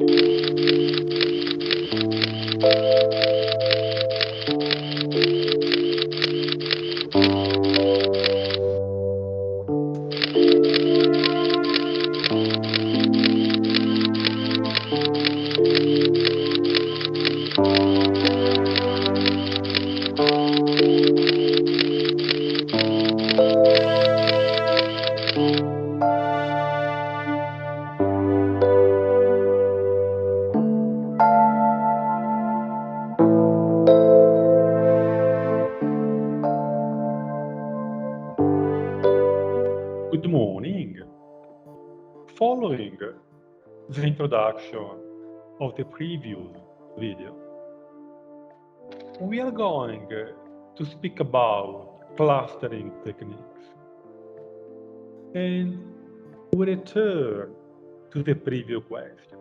Good morning. Following the introduction of the previous video, we are going to speak about clustering techniques. And we return to the previous question.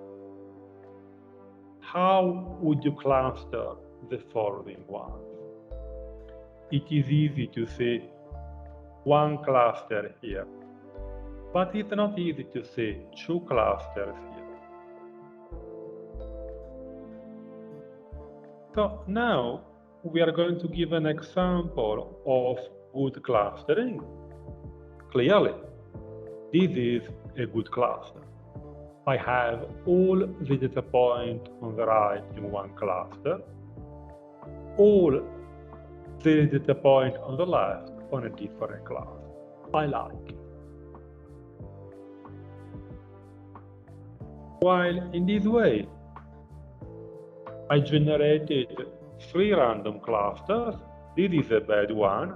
How would you cluster the following ones? It is easy to say one cluster here, but it's not easy to say two clusters here. So now we are going to give an example of good clustering. Clearly, this is a good cluster. I have all the data points on the right in one cluster, all the data points on the left on a different cluster. I like it. While in this way, I generated 3 random clusters. This is a bad one.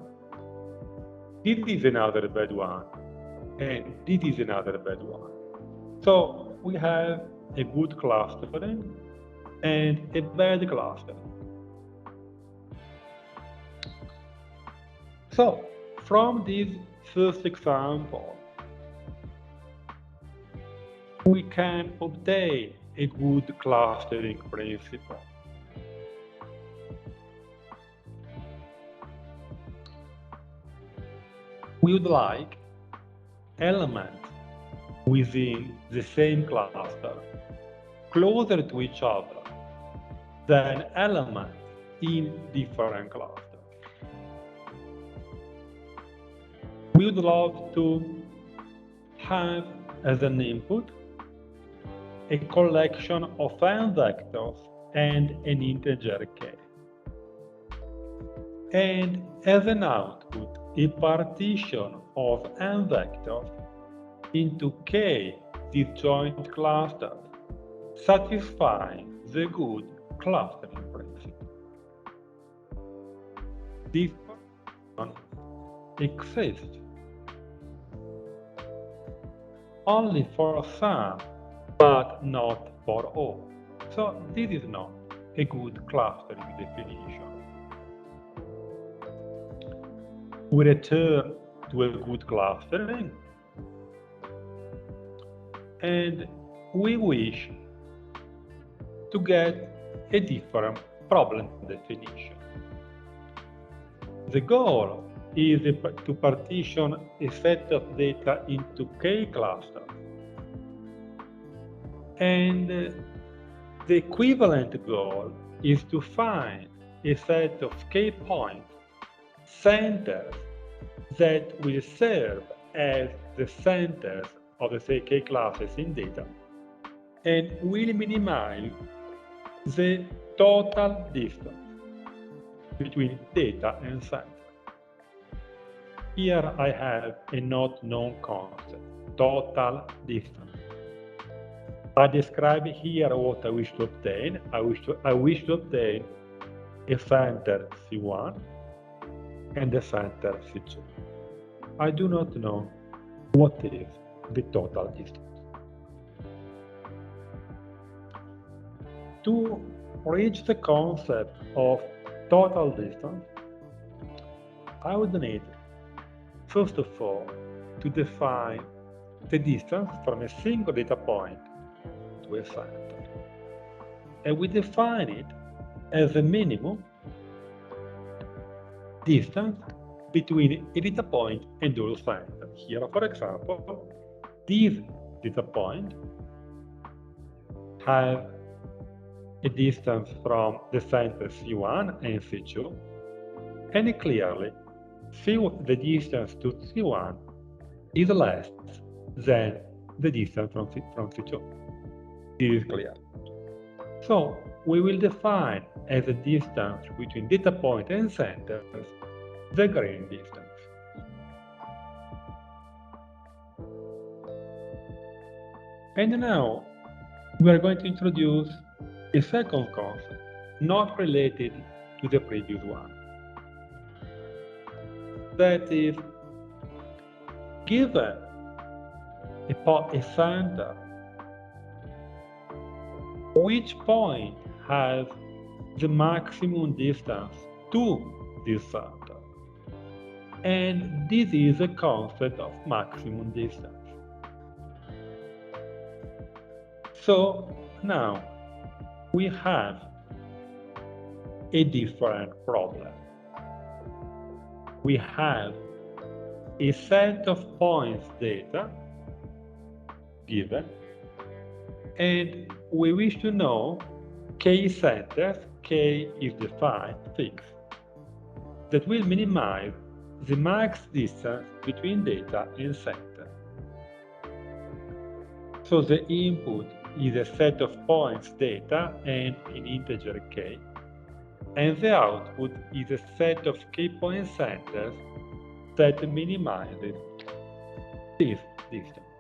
This is another bad one. And this is another bad one. So we have a good clustering and a bad clustering. So from this first example, we can obtain a good clustering principle. We would like elements within the same cluster closer to each other than elements in different clusters. We would love to have as an input a collection of n vectors and an integer k. And as an output, a partition of n vectors into k disjoint clusters, satisfying the good clustering principle. This partition exists only for some, but not for all. So this is not a good clustering definition. We return to a good clustering, and we wish to get a different problem definition. The goal is to partition a set of data into k clusters, and the equivalent goal is to find a set of k point centers that will serve as the centers of the k classes in data and will minimize the total distance between data and center. Here I have a not known concept, total distance. I describe here what I wish to obtain. I wish to obtain a center C1 and a center C2. I do not know what is the total distance. To reach the concept of total distance, I would need, first of all, to define the distance from a single data point to a center. And we define it as a minimum distance between a data point and all centers. Here, for example, this data point have a distance from the center C1 and C2, and clearly the distance to C1 is less than the distance from C2. This is clear. So we will define as a distance between data point and centers the green distance. And now we are going to introduce a second concept, not related to the previous one. That is, given a center, which point has the maximum distance to this center? And this is a concept of maximum distance. So now we have a different problem. We have a set of points data given, and we wish to know k centers, k is defined, fixed, that will minimize the max distance between data and center. So the input is a set of points data and an integer k, and the output is a set of k-point centers that minimizes this distance.